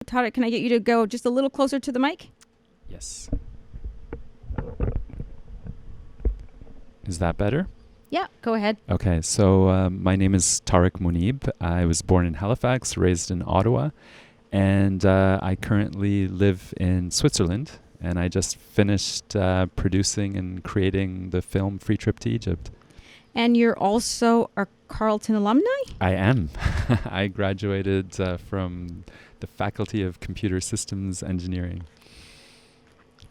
Tarek, can I get you to go just a little closer to the mic? Yes. Is that better? Yeah, go ahead. Okay, so my name is Tarek Mounib. I was born in Halifax, raised in Ottawa, and I currently live in Switzerland. And I just finished producing and creating the film Free Trip to Egypt. And you're also a Carleton alumni? I am. I graduated from the Faculty of Computer Systems Engineering.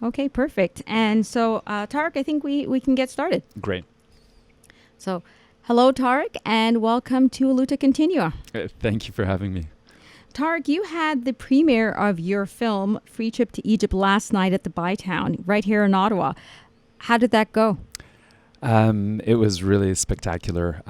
Okay, perfect. And so, Tarek, I think we can get started. Great. So, hello, Tarek, and welcome to A Luta Continua. Thank you for having me. Tarek, you had the premiere of your film, Free Trip to Egypt, last night at the Bytown, right here in Ottawa. How did that go? It was really spectacular.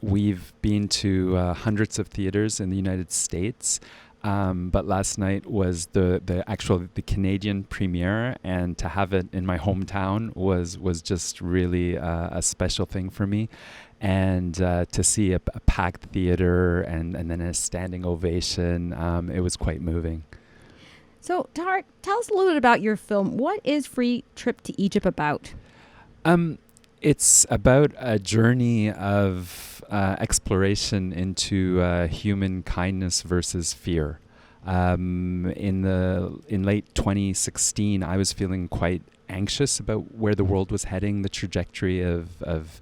We've been to hundreds of theaters in the United States, but last night was the Canadian premiere, and to have it in my hometown was just really a special thing for me. And to see a packed theater and then a standing ovation, it was quite moving. So, Tarek, tell us a little bit about your film. What is Free Trip to Egypt about? It's about a journey of exploration into human kindness versus fear. In late 2016, I was feeling quite anxious about where the world was heading, the trajectory of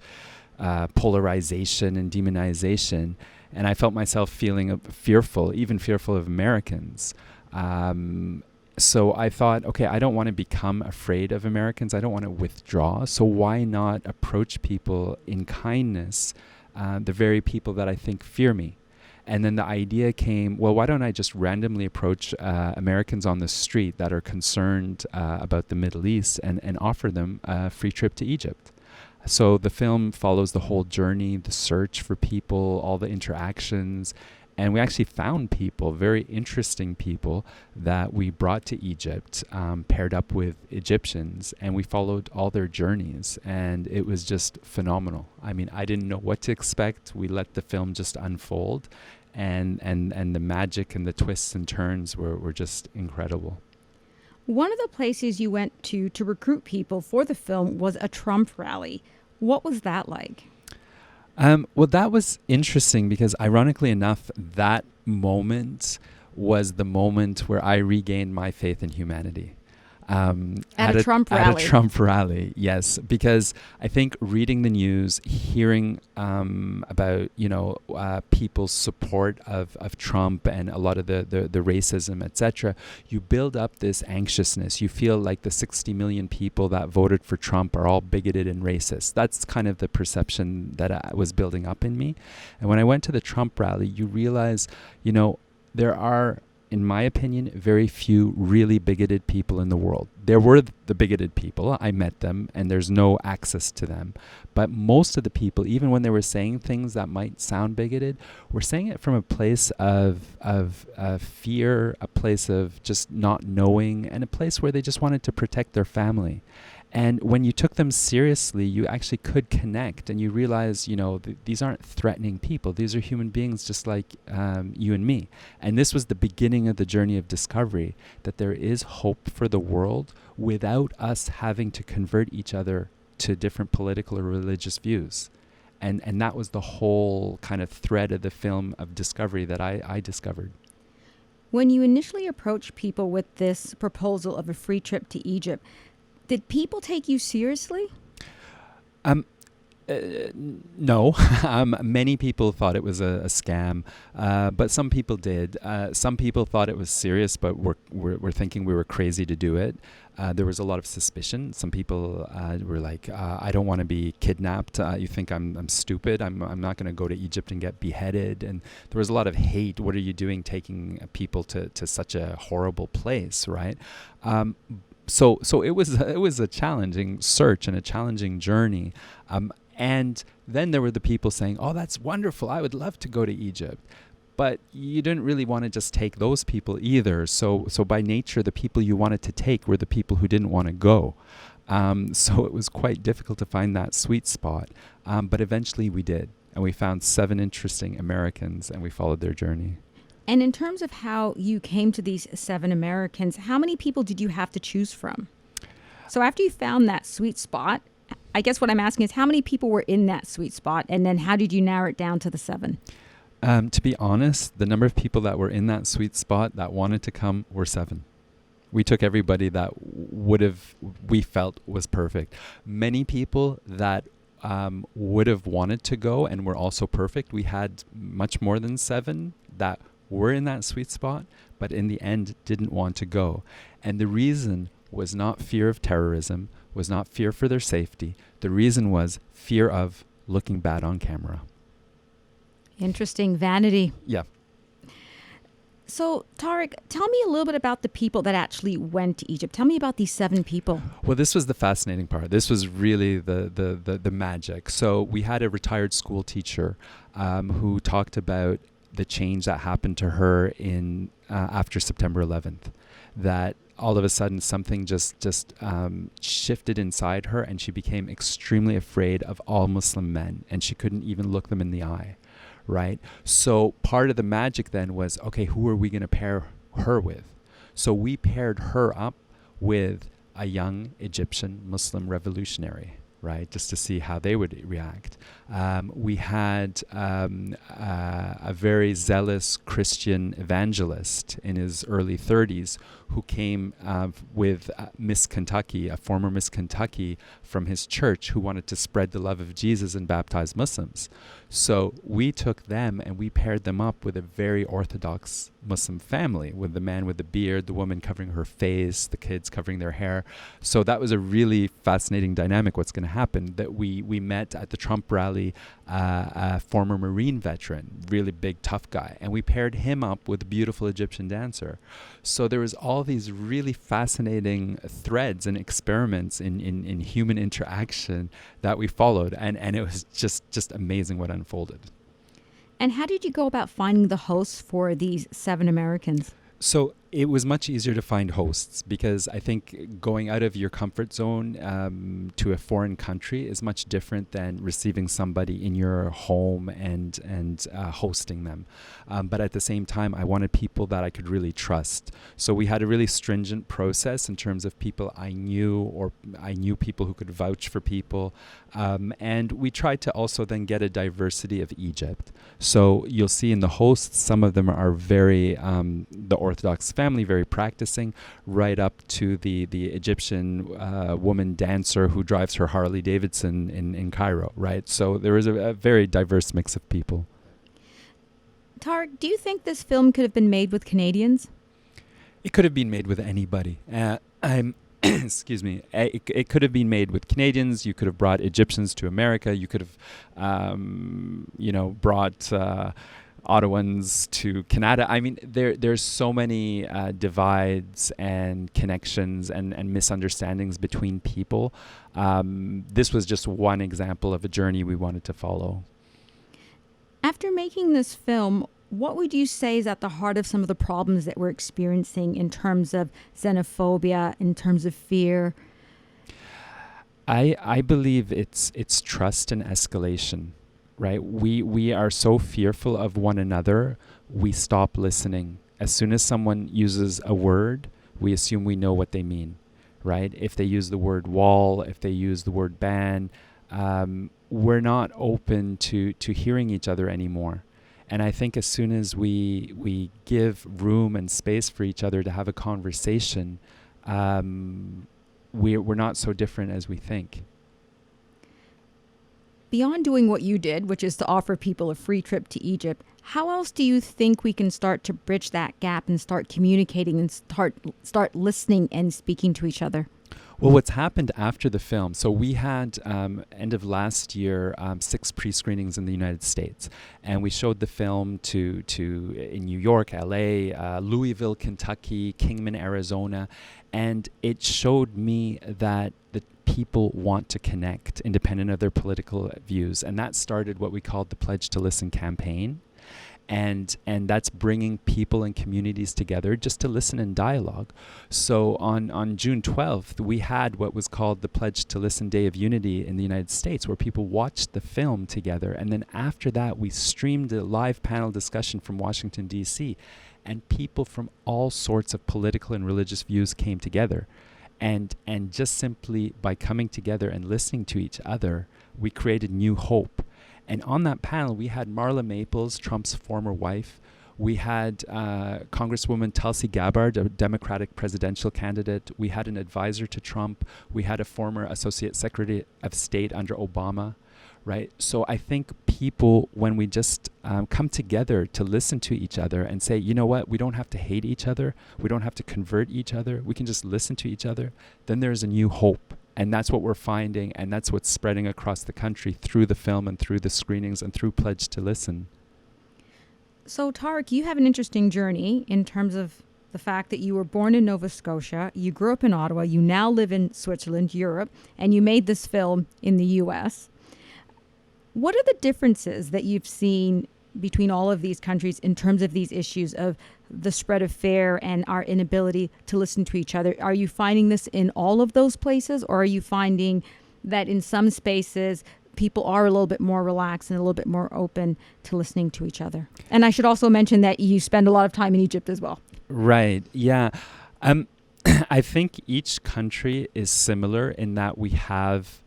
polarization and demonization, and I felt myself feeling fearful, even fearful of Americans. So I thought, okay, I don't want to become afraid of Americans. I don't want to withdraw. So why not approach people in kindness, the very people that I think fear me? And then the idea came, well, why don't I just randomly approach Americans on the street that are concerned about the Middle East and offer them a free trip to Egypt? So the film follows the whole journey, the search for people, all the interactions. And we actually found people, very interesting people, that we brought to Egypt, paired up with Egyptians, and we followed all their journeys. And it was just phenomenal. I mean, I didn't know what to expect. We let the film just unfold. And the magic and the twists and turns were just incredible. One of the places you went to recruit people for the film was a Trump rally. What was that like? Well, that was interesting because ironically enough, that moment was the moment where I regained my faith in humanity. At a Trump rally. At a Trump rally, yes. Because I think reading the news, hearing about, people's support of Trump and a lot of the racism, etc., you build up this anxiousness. You feel like the 60 million people that voted for Trump are all bigoted and racist. That's kind of the perception that was building up in me. And when I went to the Trump rally, you realize, there are, in my opinion, very few really bigoted people in the world. There were the bigoted people. I met them, and there's no access to them. But most of the people, even when they were saying things that might sound bigoted, were saying it from a place of fear, a place of just not knowing, and a place where they just wanted to protect their family. And when you took them seriously, you actually could connect, and you realize, these aren't threatening people. These are human beings just like you and me. And this was the beginning of the journey of discovery, that there is hope for the world without us having to convert each other to different political or religious views. And that was the whole kind of thread of the film of discovery that I discovered. When you initially approached people with this proposal of a free trip to Egypt, did people take you seriously? No. Many people thought it was a scam, but some people did. Some people thought it was serious, but were thinking we were crazy to do it. There was a lot of suspicion. Some people were like, I don't want to be kidnapped. You think I'm stupid? I'm not going to go to Egypt and get beheaded. And there was a lot of hate. What are you doing taking people to such a horrible place, right? So it was a challenging search and a challenging journey. And then there were the people saying, oh, that's wonderful. I would love to go to Egypt. But you didn't really want to just take those people either. So by nature, the people you wanted to take were the people who didn't want to go. So it was quite difficult to find that sweet spot. But eventually we did. And we found 7 interesting Americans, and we followed their journey. And in terms of how you came to these 7 Americans, how many people did you have to choose from? So after you found that sweet spot, I guess what I'm asking is how many people were in that sweet spot, and then how did you narrow it down to the 7? To be honest, the number of people that were in that sweet spot that wanted to come were 7. We took everybody that we felt was perfect. Many people that would have wanted to go and were also perfect. We had much more than 7 that were in that sweet spot, but in the end didn't want to go. And the reason was not fear of terrorism, was not fear for their safety. The reason was fear of looking bad on camera. Interesting. Vanity. Yeah. So, Tarek, tell me a little bit about the people that actually went to Egypt. Tell me about these 7 people. Well, this was the fascinating part. This was really the magic. So we had a retired school teacher who talked about the change that happened to her in after September 11th, that all of a sudden something just shifted inside her, and she became extremely afraid of all Muslim men, and she couldn't even look them in the eye. Right? So part of the magic then was, okay, who are we going to pair her with? So we paired her up with a young Egyptian Muslim revolutionary, right? Just to see how they would react. We had a very zealous Christian evangelist in his early 30s who came with Miss Kentucky, a former Miss Kentucky from his church, who wanted to spread the love of Jesus and baptize Muslims. So we took them and we paired them up with a very Orthodox Muslim family, with the man with the beard, the woman covering her face, the kids covering their hair. So that was a really fascinating dynamic. What's going to happen, that we met at the Trump rally a former Marine veteran, really big, tough guy, and we paired him up with a beautiful Egyptian dancer. So there was all these really fascinating threads and experiments in human interaction that we followed, and it was just amazing what unfolded. And how did you go about finding the hosts for these 7 Americans? So it was much easier to find hosts, because I think going out of your comfort zone to a foreign country is much different than receiving somebody in your home and hosting them. But at the same time, I wanted people that I could really trust. So we had a really stringent process in terms of people I knew, or I knew people who could vouch for people. And we tried to also then get a diversity of Egypt. So you'll see in the hosts, some of them are very, the Orthodox family, very practicing, right up to the Egyptian woman dancer who drives her Harley Davidson in Cairo, right? So there is a very diverse mix of people. Tarek, do you think this film could have been made with Canadians? It could have been made with anybody. Excuse me. It could have been made with Canadians. You could have brought Egyptians to America. You could have, brought Ottawans to Canada. I mean, there's so many divides and connections and misunderstandings between people. This was just one example of a journey we wanted to follow. After making this film, what would you say is at the heart of some of the problems that we're experiencing in terms of xenophobia, in terms of fear? I believe it's trust and escalation, right? We are so fearful of one another, we stop listening. As soon as someone uses a word, we assume we know what they mean, right? If they use the word wall, if they use the word ban, we're not open to hearing each other anymore. And I think as soon as we give room and space for each other to have a conversation, we're not so different as we think. Beyond doing what you did, which is to offer people a free trip to Egypt, how else do you think we can start to bridge that gap and start communicating and start listening and speaking to each other? Well, what's happened after the film, so we had, end of last year, 6 pre-screenings in the United States. And we showed the film to in New York, LA, Louisville, Kentucky, Kingman, Arizona. And it showed me that the people want to connect independent of their political views. And that started what we called the Pledge to Listen campaign. And that's bringing people and communities together just to listen and dialogue. So on June 12th, we had what was called the Pledge to Listen Day of Unity in the United States, where people watched the film together. And then after that, we streamed a live panel discussion from Washington, D.C. and people from all sorts of political and religious views came together. And just simply by coming together and listening to each other, we created new hope. And on that panel, we had Marla Maples, Trump's former wife. We had Congresswoman Tulsi Gabbard, a Democratic presidential candidate. We had an advisor to Trump. We had a former Associate Secretary of State under Obama, right? So I think people, when we just come together to listen to each other and say, you know what, we don't have to hate each other. We don't have to convert each other. We can just listen to each other. Then there's a new hope. And that's what we're finding. And that's what's spreading across the country through the film and through the screenings and through Pledge to Listen. So, Tarek, you have an interesting journey in terms of the fact that you were born in Nova Scotia, you grew up in Ottawa, you now live in Switzerland, Europe, and you made this film in the U.S. What are the differences that you've seen between all of these countries in terms of these issues of the spread of fear and our inability to listen to each other? Are you finding this in all of those places, or are you finding that in some spaces people are a little bit more relaxed and a little bit more open to listening to each other? And I should also mention that you spend a lot of time in Egypt as well. Right. Yeah. I think each country is similar in that we have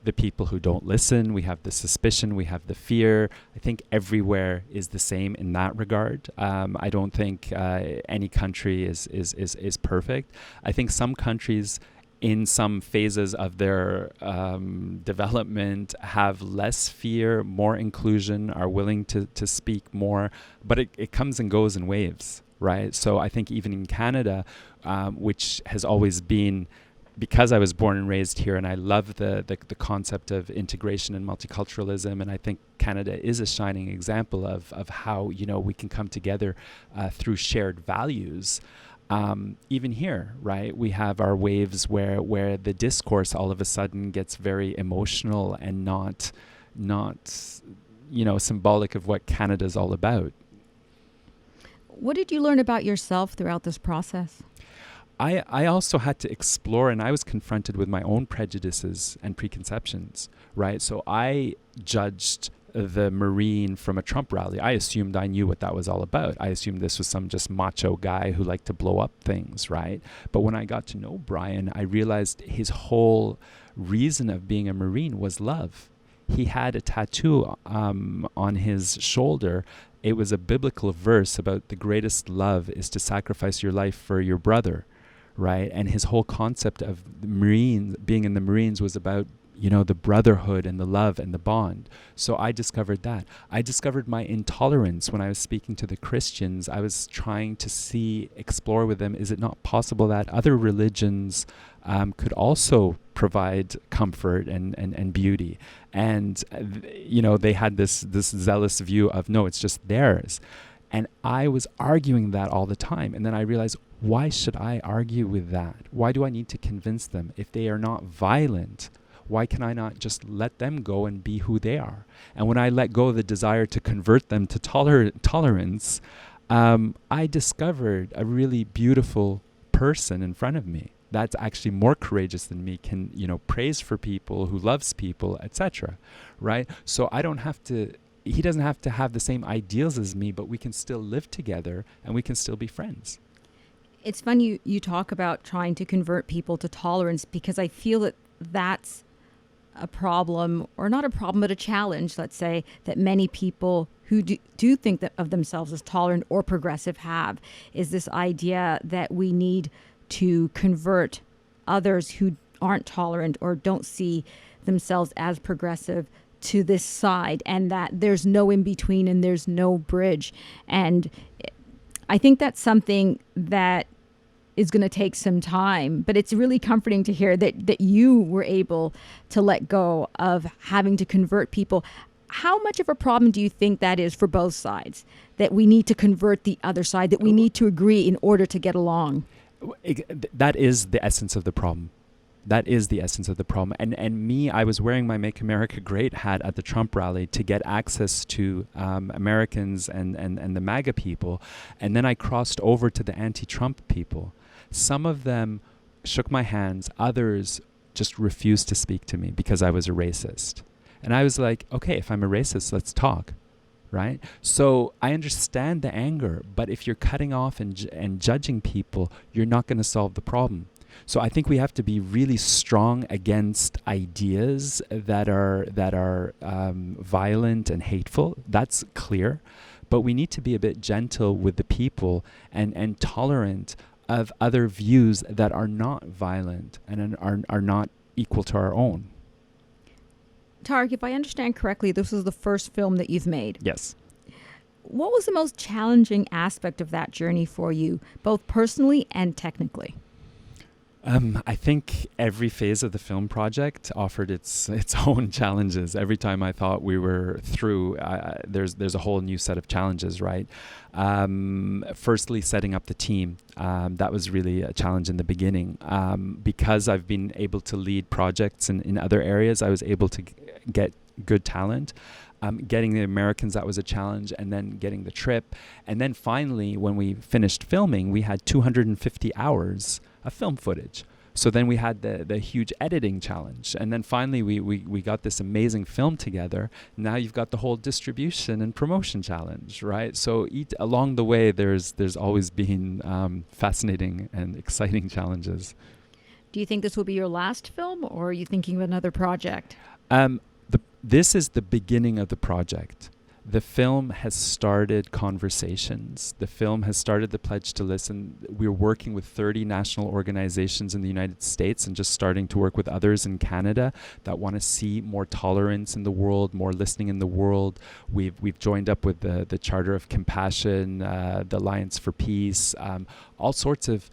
the people who don't listen, we have the suspicion, we have the fear. I think everywhere is the same in that regard. I don't think any country is perfect. I think some countries in some phases of their development have less fear, more inclusion, are willing to speak more, but it comes and goes in waves, right? So I think even in Canada, which has always been, because I was born and raised here, and I love the concept of integration and multiculturalism, and I think Canada is a shining example of how, you know, we can come together through shared values. Even here, right, we have our waves where the discourse all of a sudden gets very emotional and not symbolic of what Canada's all about. What did you learn about yourself throughout this process? I also had to explore, and I was confronted with my own prejudices and preconceptions, right? So I judged the Marine from a Trump rally. I assumed I knew what that was all about. I assumed this was some just macho guy who liked to blow up things, right? But when I got to know Brian, I realized his whole reason of being a Marine was love. He had a tattoo on his shoulder. It was a biblical verse about the greatest love is to sacrifice your life for your brother, right? And his whole concept of the Marines, being in the Marines, was about, you know, the brotherhood and the love and the bond. So I discovered that. I discovered my intolerance when I was speaking to the Christians. I was trying to explore with them, is it not possible that other religions could also provide comfort and beauty? And, they had this zealous view of, no, it's just theirs. And I was arguing that all the time. And then I realized, why should I argue with that? Why do I need to convince them? If they are not violent, why can I not just let them go and be who they are? And when I let go of the desire to convert them to tolerance, I discovered a really beautiful person in front of me that's actually more courageous than me, can, praise for people, who loves people, etc. Right? So he doesn't have to have the same ideals as me, but we can still live together and we can still be friends. It's fun you talk about trying to convert people to tolerance, because I feel that that's a problem, or not a problem, but a challenge, let's say, that many people who do think that of themselves as tolerant or progressive have, is this idea that we need to convert others who aren't tolerant or don't see themselves as progressive to this side, and that there's no in between and there's no bridge. And I think that's something that is going to take some time, but it's really comforting to hear that you were able to let go of having to convert people. How much of a problem do you think that is for both sides, that we need to convert the other side, that we need to agree in order to get along? That is the essence of the problem. That is the essence of the problem. And me, I was wearing my Make America Great hat at the Trump rally to get access to Americans and the MAGA people. And then I crossed over to the anti-Trump people. Some of them shook my hands. Others just refused to speak to me because I was a racist. And I was like, okay, if I'm a racist, let's talk. right? So I understand the anger, but if you're cutting off and judging people, you're not going to solve the problem. So I think we have to be really strong against ideas that are violent and hateful. That's clear. But we need to be a bit gentle with the people and tolerant of other views that are not violent and are not equal to our own. Tarek, if I understand correctly, this was the first film that you've made. Yes. What was the most challenging aspect of that journey for you, both personally and technically? I think every phase of the film project offered its own challenges. Every time I thought we were through, there's a whole new set of challenges, right? Firstly, setting up the team. That was really a challenge in the beginning. Because I've been able to lead projects in other areas, I was able to get good talent. Getting the Americans, that was a challenge, and then getting the trip. And then finally, when we finished filming, we had 250 hours of film footage. So then we had the huge editing challenge. And then finally, we got this amazing film together. Now you've got the whole distribution and promotion challenge, right? So along the way, there's always been fascinating and exciting challenges. Do you think this will be your last film, or are you thinking of another project? This is the beginning of the project. The film has started conversations. The film has started the Pledge to Listen. We're working with 30 national organizations in the United States and just starting to work with others in Canada that want to see more tolerance in the world, more listening in the world. We've joined up with the Charter of Compassion, the Alliance for Peace, all sorts of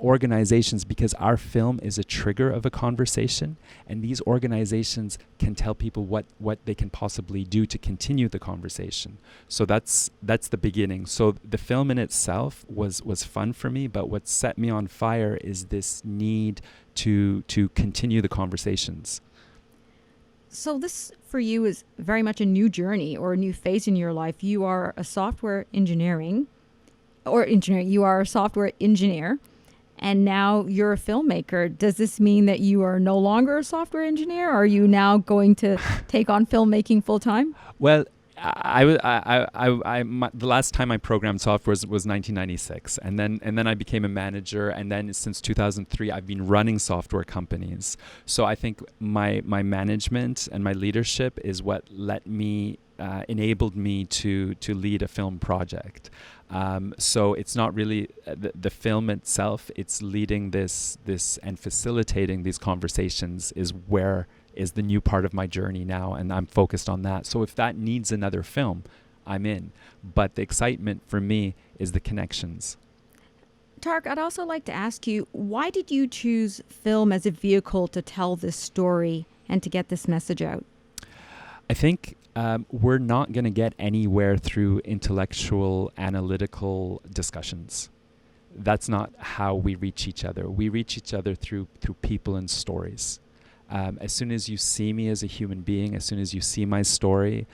organizations, because our film is a trigger of a conversation, and these organizations can tell people what they can possibly do to continue the conversation. So that's the beginning. So the film in itself was fun for me, but what set me on fire is this need to continue the conversations. So this for you is very much a new journey or a new phase in your life. You are a software engineer. You are a software engineer. And now you're a filmmaker. Does this mean that you are no longer a software engineer? Are you now going to take on filmmaking full time? Well, the last time I programmed software was 1996, and then I became a manager, and then since 2003 I've been running software companies. So I think my management and my leadership is what enabled me to lead a film project. So it's not really the film itself, it's leading this and facilitating these conversations is the new part of my journey now, and I'm focused on that. So if that needs another film, I'm in. But the excitement for me is the connections. Tarek, I'd also like to ask you, why did you choose film as a vehicle to tell this story and to get this message out? I think we're not going to get anywhere through intellectual, analytical discussions. That's not how we reach each other. We reach each other through people and stories. As soon as you see me as a human being, as soon as you see my story,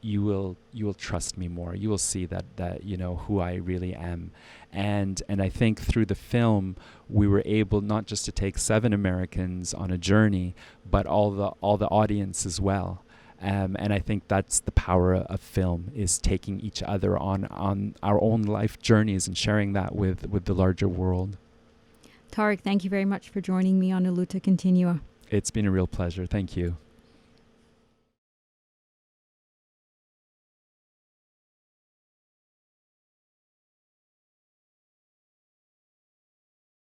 you will trust me more. You will see that you know who I really am. And I think through the film, we were able not just to take 7 Americans on a journey, but all the audience as well. And I think that's the power of film, is taking each other on our own life journeys and sharing that with the larger world. Tarek, thank you very much for joining me on A Luta Continua. It's been a real pleasure. Thank you.